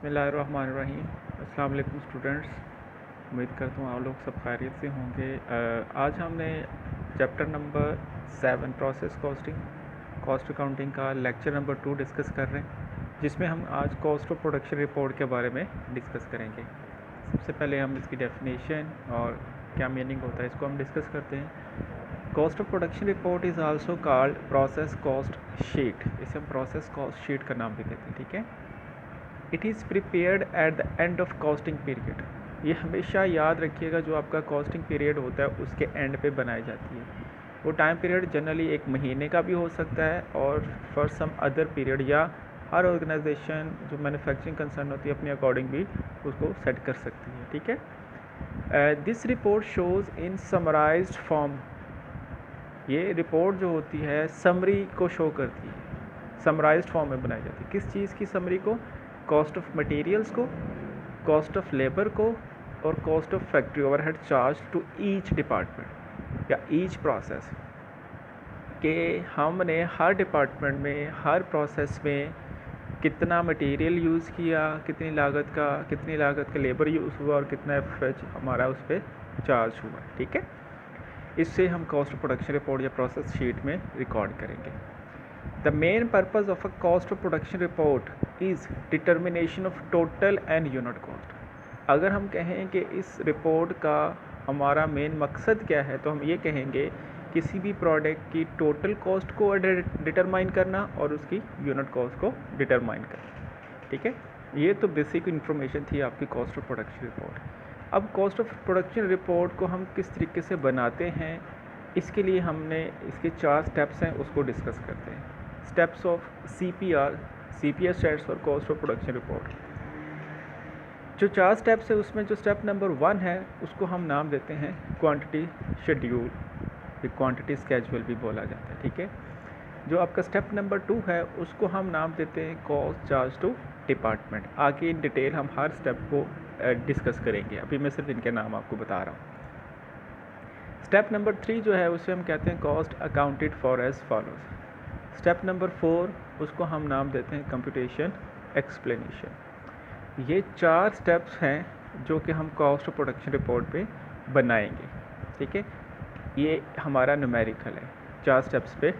बिस्मिल्लाहिर्रहमानिर्रहीम। अस्सलाम वालेकुम स्टूडेंट्स, उम्मीद करता हूँ आप लोग सब खैरियत से होंगे। आज हमने chapter number 7 process cost accounting का लेक्चर नंबर 2 डिस्कस कर रहे हैं, जिसमें हम आज कॉस्ट ऑफ प्रोडक्शन रिपोर्ट के बारे में डिस्कस करेंगे। सबसे पहले हम इसकी डेफिनेशन और क्या मीनिंग होता है इसको हम डिस्कस करते हैं। Cost of production report is also called process cost sheet. इसे हम प्रोसेस कॉस्ट शीट का नाम भी देते हैं, ठीक है। It is prepared at the end of costing period. ये हमेशा याद रखिएगा, जो आपका कॉस्टिंग पीरियड होता है उसके एंड पे बनाई जाती है। वो टाइम पीरियड जनरली एक महीने का भी हो सकता है और फॉर सम अदर पीरियड, या हर ऑर्गेनाइजेशन जो मैन्युफैक्चरिंग कंसर्न होती है अपने अकॉर्डिंग भी उसको सेट कर सकती है, ठीक है। This report shows in summarised form. ये रिपोर्ट जो होती है समरी को शो करती है, समराइज्ड फॉर्म में बनाई जाती है। किस चीज़ की समरी को? कॉस्ट ऑफ मटेरियल्स को, कॉस्ट ऑफ लेबर को, और cost of factory overhead charge to each department या ईच प्रोसेस, कि हमने हर डिपार्टमेंट में हर प्रोसेस में कितना मटेरियल यूज़ किया, कितनी लागत का लेबर यूज़ हुआ और कितना एफएच हमारा उस पर चार्ज हुआ, ठीक है। इससे हम कॉस्ट ऑफ प्रोडक्शन रिपोर्ट या प्रोसेस शीट में रिकॉर्ड करेंगे। The main purpose of a cost of production report is determination of total and unit cost. अगर हम कहें कि इस रिपोर्ट का हमारा मेन मकसद क्या है, तो हम ये कहेंगे किसी भी प्रोडक्ट की टोटल कॉस्ट को डिटरमाइन करना और उसकी यूनिट कॉस्ट को डिटरमाइन करना, ठीक है। ये तो बेसिक इन्फॉर्मेशन थी आपकी कॉस्ट ऑफ प्रोडक्शन रिपोर्ट। अब कॉस्ट ऑफ प्रोडक्शन रिपोर्ट को हम किस तरीके से बनाते हैं, इसके लिए हमने इसके 4 स्टेप्स हैं, उसको डिस्कस करते हैं। Steps of CPR stands for cost of production report. जो 4 स्टेप्स है उसमें जो स्टेप नंबर 1 है उसको हम नाम देते हैं क्वांटिटी शेड्यूल, क्वांटिटी स्केड्यूल भी बोला जाता है, ठीक है। जो आपका स्टेप नंबर 2 है उसको हम नाम देते हैं कॉस्ट चार्ज टू डिपार्टमेंट। आगे इन डिटेल हम हर स्टेप को डिस्कस करेंगे, अभी मैं सिर्फ इनके नाम आपको बता रहा हूँ। स्टेप नंबर 3 जो है उसे हम कहते हैं cost accounted for as follows. Step number 4 उसको हम नाम देते हैं कंप्यूटेशन एक्सप्लेनेशन। ये 4 स्टेप्स हैं जो कि हम कॉस्ट ऑफ प्रोडक्शन रिपोर्ट पे बनाएंगे, ठीक है। ये हमारा न्यूमेरिकल है, 4 स्टेप्स पे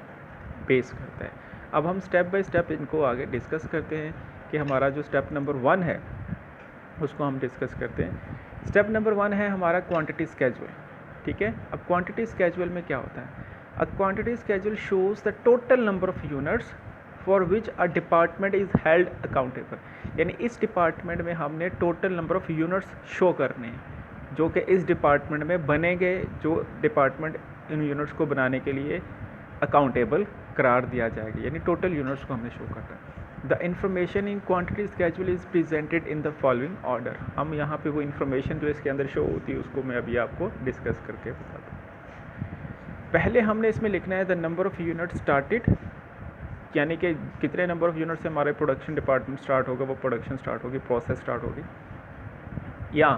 बेस करता है। अब हम स्टेप बाय स्टेप इनको आगे डिस्कस करते हैं कि हमारा जो स्टेप नंबर 1 है उसको हम डिस्कस करते हैं। स्टेप नंबर 1 है हमारा क्वांटिटी स्केड्यूल, ठीक है। अब क्वांटिटी स्केड्यूल में क्या होता है? A quantity schedule shows the total number of units for which a department is held accountable। यानी इस डिपार्टमेंट में हमने total number of units show करने हैं जो कि इस डिपार्टमेंट में बनेंगे, जो डिपार्टमेंट इन यूनिट्स को बनाने के लिए अकाउंटेबल करार दिया जाएगा, यानी टोटल यूनिट्स को हमने शो करना है। The information in quantity schedule is presented in the following order. हम यहाँ पे वो इन्फॉर्मेशन जो इसके अंदर शो होती है उसको मैं अभी आपको डिस्कस करके बताता हूँ। पहले हमने इसमें लिखना है the number of unit started, यानी कि कितने नंबर ऑफ़ यूनिट से हमारे प्रोडक्शन डिपार्टमेंट स्टार्ट होगा, वो प्रोडक्शन स्टार्ट होगी, प्रोसेस स्टार्ट होगी, या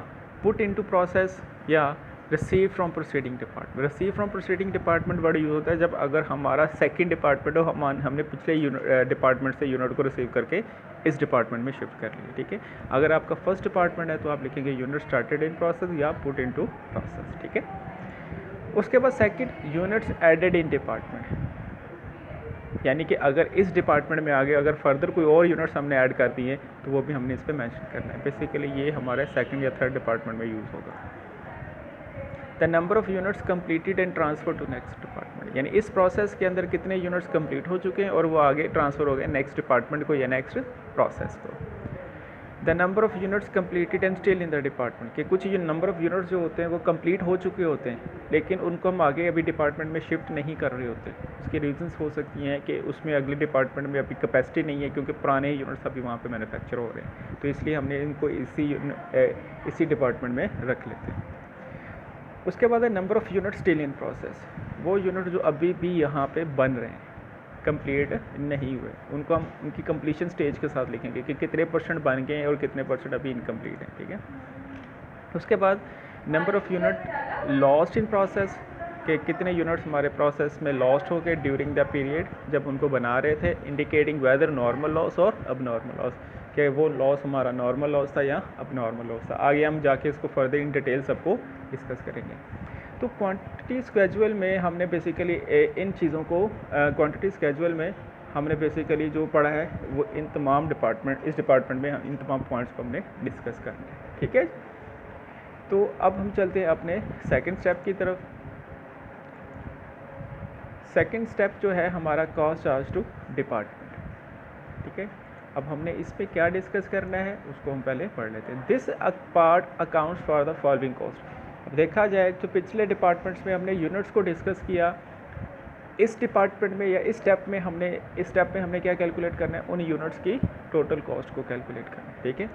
पुट इनटू प्रोसेस, या receive from proceeding department. Receive from proceeding department word use होता है जब अगर हमारा सेकंड डिपार्टमेंट हो, हमने पिछले डिपार्टमेंट से यूनिट को रिसीव करके इस डिपार्टमेंट में शिफ्ट कर लिया, ठीक है। अगर आपका फर्स्ट डिपार्टमेंट है तो आप लिखेंगे यूनिट स्टार्टेड इन प्रोसेस या पुट इनटू प्रोसेस, ठीक है। उसके बाद second units added in department, यानी कि अगर इस डिपार्टमेंट में आगे अगर फर्दर कोई और यूनिट्स हमने ऐड कर दिए तो वो भी हमने इस पर मेंशन करना है। बेसिकली ये हमारे सेकंड या थर्ड डिपार्टमेंट में यूज़ होगा। The number of units completed and transfer to next department, यानी इस प्रोसेस के अंदर कितने यूनिट्स कंप्लीट हो चुके हैं और वो आगे ट्रांसफ़र हो गए नेक्स्ट डिपार्टमेंट को या नेक्स्ट प्रोसेस को। The number of units completed and still in the department, कि कुछ ये नंबर ऑफ़ यूनिट्स जो होते हैं वो कंप्लीट हो चुके होते हैं लेकिन उनको हम आगे अभी डिपार्टमेंट में शिफ्ट नहीं कर रहे होते। उसकी रीजंस हो सकती हैं कि उसमें अगले डिपार्टमेंट में अभी कैपेसिटी नहीं है क्योंकि पुराने यूनिट्स अभी वहाँ पे मैन्युफैक्चर हो रहे हैं, तो इसलिए हमने इनको इसी डिपार्टमेंट में रख लेते हैं। उसके बाद है number of unit still in process, वो यूनिट जो अभी भी यहाँ पर बन रहे हैं, कंप्लीट नहीं हुए, उनको हम उनकी कंप्लीशन स्टेज के साथ लिखेंगे कि कितने % बन गए हैं और कितने % अभी इनकम्प्लीट हैं, ठीक है। उसके बाद number of unit lost in process, कि कितने यूनिट्स हमारे प्रोसेस में लॉस्ट हो गए ड्यूरिंग द पीरियड जब उनको बना रहे थे, इंडिकेटिंग वेदर नॉर्मल लॉस और अब नॉर्मल लॉस, कि वो लॉस हमारा नॉर्मल लॉस था या अब नॉर्मल लॉस था। आगे हम जाके इसको फर्दर इन डिटेल सबको डिस्कस करेंगे। तो क्वांटिटी स्केजुअल में हमने बेसिकली इन चीज़ों को क्वांटिटी स्केजुअल में हमने बेसिकली जो पढ़ा है वो इन तमाम डिपार्टमेंट, इस डिपार्टमेंट में इन तमाम पॉइंट्स को हमने डिस्कस करना है, ठीक है। तो अब हम चलते हैं अपने सेकंड स्टेप की तरफ। सेकंड स्टेप जो है हमारा कॉस्ट चार्ज टू डिपार्टमेंट, ठीक है। अब हमने इस पे क्या डिस्कस करना है उसको हम पहले पढ़ लेते हैं। This part accounts for the following cost. अब देखा जाए तो पिछले डिपार्टमेंट्स में हमने यूनिट्स को डिस्कस किया, इस डिपार्टमेंट में या इस स्टेप में हमने क्या कैलकुलेट करना है, उन यूनिट्स की टोटल कॉस्ट को कैलकुलेट करना है, ठीक है।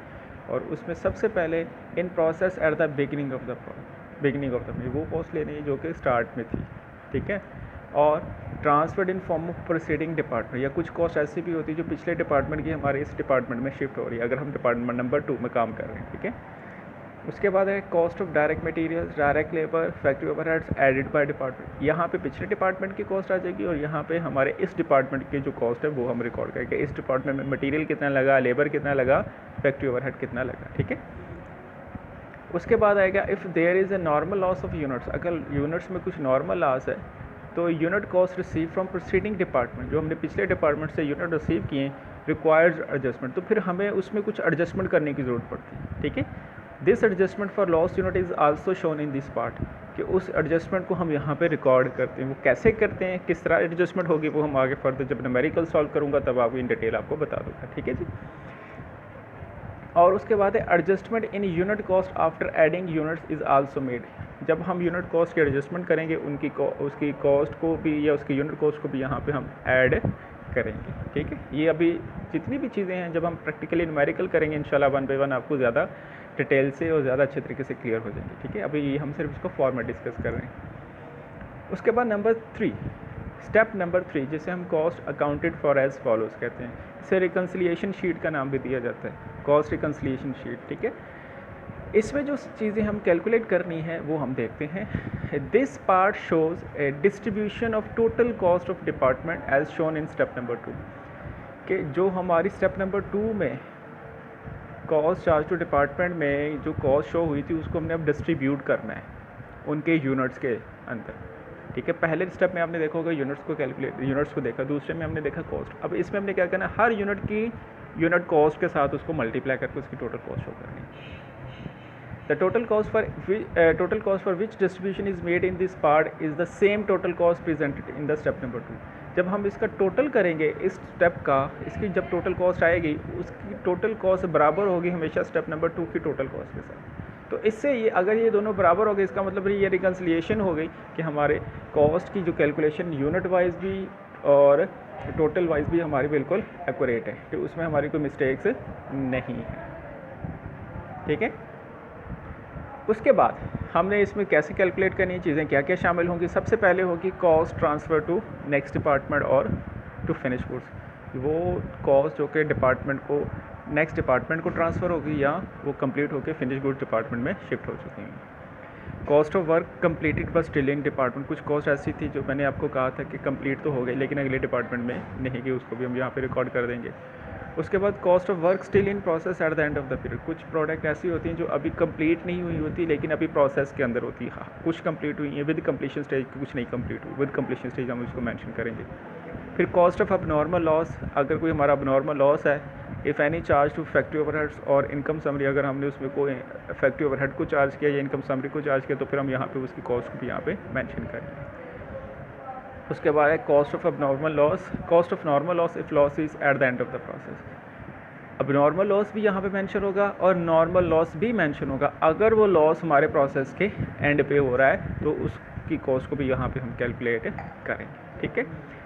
और उसमें सबसे पहले in process at the beginning of the वो कॉस्ट लेनी है जो कि स्टार्ट में थी, ठीक है। और transferred in form of proceeding department, या कुछ कॉस्ट ऐसी भी होती है जो पिछले डिपार्टमेंट की हमारे इस डिपार्टमेंट में शिफ्ट हो रही है अगर हम डिपार्टमेंट नंबर 2 में काम कर रहे हैं, ठीक है। उसके बाद है cost of direct materials, direct labour, factory overheads added by department. यहाँ पे पिछले डिपार्टमेंट की कॉस्ट आ जाएगी और यहाँ पे हमारे इस डिपार्टमेंट की जो कॉस्ट है वो हम रिकॉर्ड करेंगे। इस डिपार्टमेंट में मटेरियल कितना लगा, लेबर कितना लगा, फैक्ट्री ओवरहेड कितना लगा, ठीक है। उसके बाद आएगा if there is a normal loss of units, अगर यूनिट्स में कुछ नॉर्मल लॉस है तो unit cost receive from proceeding department, जो हमने पिछले डिपार्टमेंट से यूनिट रिसीव किए रिक्वायर्ड एडजस्टमेंट, तो फिर हमें उसमें कुछ एडजस्टमेंट करने की ज़रूरत पड़ती है, ठीक है। This adjustment for loss unit is also shown in this part, कि उस एडजस्टमेंट को हम यहाँ पे रिकॉर्ड करते हैं। वो कैसे करते हैं, किस तरह एडजस्टमेंट होगी, वो हम आगे फर्दर जब न्यूमेरिकल सॉल्व करूँगा तब आपको इन डिटेल आपको बता दूँगा, ठीक है जी। और उसके बाद है adjustment in unit cost after adding units is also made. जब हम यूनिट कॉस्ट की एडजस्टमेंट करेंगे उसकी कॉस्ट को भी या उसकी यूनिट कॉस्ट को भी यहाँ पे हम ऐड करेंगे, ठीक है। ये अभी जितनी भी चीज़ें हैं जब हम प्रैक्टिकली न्यूमेरिकल करेंगे इंशाल्लाह 1 बाय 1 आपको ज़्यादा डिटेल से और ज़्यादा अच्छे तरीके से क्लियर हो जाएंगे, ठीक है। अभी हम सिर्फ इसको फॉर्मेट डिस्कस कर रहे हैं। उसके बाद स्टेप नंबर 3 जिसे हम cost accounted for as follows कहते हैं, इसे रिकन्सिलिएशन शीट का नाम भी दिया जाता है, कॉस्ट रिकन्सिलिएशन शीट, ठीक है। इसमें जो चीज़ें हम कैलकुलेट करनी है वो हम देखते हैं। This part shows a distribution of total cost of department as shown in step number 2, कि जो हमारी स्टेप नंबर 2 में कॉस्ट चार्ज टू डिपार्टमेंट में जो कॉस्ट शो हुई थी उसको हमने अब डिस्ट्रीब्यूट करना है उनके यूनिट्स के अंदर, ठीक है। पहले स्टेप में आपने देखा होगा यूनिट्स को देखा, दूसरे में हमने देखा कॉस्ट। अब इसमें हमने क्या करना है, हर यूनिट की यूनिट कॉस्ट के साथ उसको मल्टीप्लाई करके उसकी टोटल कॉस्ट शो करनी है। The total cost for which distribution is made in this part is the same total cost presented in the step number 2। जब हम इसका टोटल करेंगे इस स्टेप का, इसकी जब टोटल कॉस्ट आएगी उसकी टोटल कॉस्ट बराबर होगी हमेशा स्टेप नंबर 2 की टोटल कॉस्ट के साथ। तो इससे ये अगर ये दोनों बराबर हो गए इसका मतलब ये रिकन्सिलिएशन हो गई कि हमारे कॉस्ट की जो कैलकुलेशन यूनिट वाइज भी और टोटल वाइज भी हमारी बिल्कुल एक्यूरेट है, कि उसमें हमारी कोई मिस्टेक्स नहीं है, ठीक है। उसके बाद हमने इसमें कैसे कैलकुलेट करनी है, चीज़ें क्या क्या शामिल होंगी। सबसे पहले होगी cost transfer to next department और टू फिनिश गुड्स। वो कॉस्ट जो कि डिपार्टमेंट को नेक्स्ट डिपार्टमेंट को ट्रांसफ़र होगी या वो कंप्लीट होकर फिनिश गुड्स डिपार्टमेंट में शिफ्ट हो चुकी हैं। कॉस्ट ऑफ वर्क कंप्लीटेड बस स्टिल इन डिपार्टमेंट, कुछ कॉस्ट ऐसी थी जो मैंने आपको कहा था कि कंप्लीट तो हो गई लेकिन अगले डिपार्टमेंट में नहीं गई, उसको भी हम यहाँ पे रिकॉर्ड कर देंगे। उसके बाद cost of work still in process at the end of the period, कुछ प्रोडक्ट ऐसी होती हैं जो अभी कंप्लीट नहीं हुई होती लेकिन अभी प्रोसेस के अंदर होती है। हाँ, कुछ कंप्लीट हुई हैं विद कंप्लीशन स्टेज, कुछ नहीं कंप्लीट हुई, विद कंप्लीशन स्टेज हम उसको मेंशन करेंगे। फिर कॉस्ट ऑफ अबनॉर्मल लॉस, अगर कोई हमारा अबनॉर्मल लॉस है, if any charge to factory overheads और इनकम समरी, अगर हमने उसमें कोई फैक्ट्री ओवरहेड को चार्ज किया या इनकम समरी को चार्ज किया तो फिर हम यहाँ पे उसकी कॉस्ट को भी यहाँ पे मेंशन करेंगे। उसके बाद है cost of abnormal loss if loss is at the end of the process. अब नॉर्मल लॉस भी यहाँ पे मेंशन होगा और नॉर्मल लॉस भी मेंशन होगा। अगर वो लॉस हमारे प्रोसेस के एंड पे हो रहा है तो उसकी कॉस्ट को भी यहाँ पे हम कैलकुलेट करेंगे, ठीक है।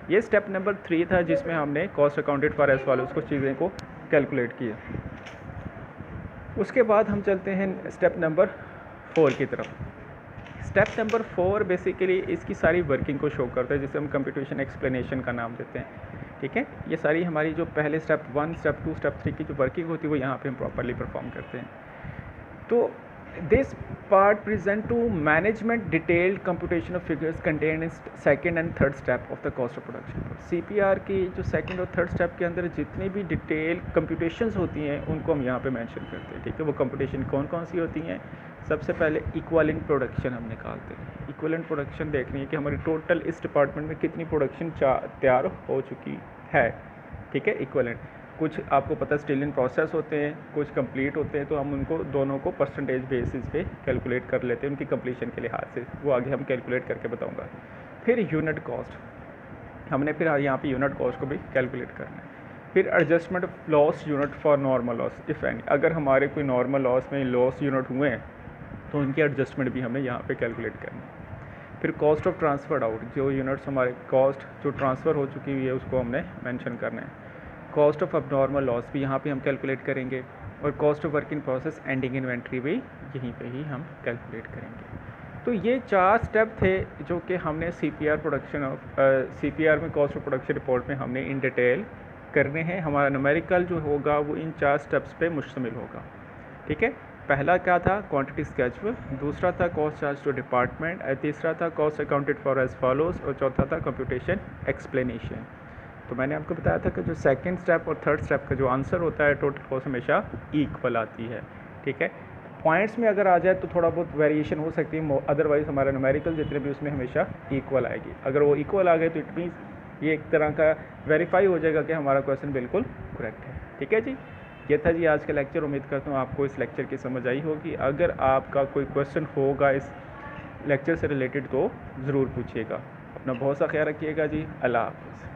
ये स्टेप नंबर 3 था जिसमें हमने cost accounted for as follows कुछ चीज़ें को कैलकुलेट किया। उसके बाद हम चलते हैं स्टेप नंबर 4 की तरफ। स्टेप नंबर 4 बेसिकली इसकी सारी वर्किंग को शो करता है, जिसे हम कंप्यूटेशन एक्सप्लेनेशन का नाम देते हैं, ठीक है। ये सारी हमारी जो पहले स्टेप 1, स्टेप 2, स्टेप 3 की जो वर्किंग होती है वो यहाँ पे हम प्रॉपरली परफॉर्म करते हैं। तो This part present to management detailed computation of figures contained in second and third step of the cost of production. CPR की जो second और third step के अंदर जितनी भी डिटेल computations होती हैं उनको हम यहाँ पे मेंशन करते हैं, ठीक है। वो computation कौन कौन सी होती हैं? सबसे पहले इक्वलेंट प्रोडक्शन हम निकालते हैं। इक्वलेंट प्रोडक्शन देखनी है कि हमारी टोटल इस डिपार्टमेंट में कितनी प्रोडक्शन तैयार हो चुकी है, ठीक है। इक्वलेंट कुछ आपको पता स्टिल इन प्रोसेस होते हैं, कुछ कंप्लीट होते हैं, तो हम उनको दोनों को परसेंटेज बेसिस पे कैलकुलेट कर लेते हैं उनकी कंप्लीशन के लिहाज से। वो आगे हम कैलकुलेट करके बताऊंगा। फिर यूनिट कॉस्ट, हमने फिर यहाँ पे यूनिट कॉस्ट को भी कैलकुलेट करना है। फिर adjustment of loss unit for normal loss if any, अगर हमारे कोई नॉर्मल लॉस में लॉस यूनिट हुए हैं तो उनकी एडजस्टमेंट भी हमें यहाँ पे कैलकुलेट करनी है। फिर कॉस्ट ऑफ ट्रांसफर आउट, जो यूनिट्स हमारे कॉस्ट जो ट्रांसफ़र हो चुकी हुई है उसको हमने मेंशन करना है। कॉस्ट ऑफ अबनॉर्मल लॉस भी यहाँ पे हम कैलकुलेट करेंगे, और cost of work in process ending inventory भी यहीं पे ही हम कैलकुलेट करेंगे। तो ये 4 स्टेप थे जो कि हमने CPR प्रोडक्शन ऑफ CPR में कॉस्ट ऑफ प्रोडक्शन रिपोर्ट में हमने इन डिटेल करने हैं। हमारा न्यूमेरिकल जो होगा वो इन 4 स्टेप्स पे मुश्तमिल होगा, ठीक है। पहला क्या था? क्वांटिटी स्केजुअल, दूसरा था कॉस्ट चार्ज टू डिपार्टमेंट, तीसरा था cost accounted for as follows, और चौथा था कंप्यूटेशन एक्सप्लेनेशन। तो मैंने आपको बताया था कि जो सेकंड स्टेप और थर्ड स्टेप का जो आंसर होता है टोटल कॉस्ट हमेशा इक्वल आती है, ठीक है। पॉइंट्स में अगर आ जाए तो थोड़ा बहुत वेरिएशन हो सकती है, अदरवाइज़ हमारा न्यूमेरिकल जितने भी उसमें हमेशा इक्वल आएगी। अगर वो इक्वल आ गए तो इट मीन्स ये एक तरह का वेरीफाई हो जाएगा कि हमारा क्वेश्चन बिल्कुल करेक्ट है, ठीक है जी। ये था जी आज का लेक्चर। उम्मीद करता हूँ आपको इस लेक्चर की समझ आई होगी। अगर आपका कोई क्वेश्चन होगा इस लेक्चर से रिलेटेड तो ज़रूर पूछिएगा। अपना बहुत सा ख्याल रखिएगा जी। अल्लाह हाफ़िज़।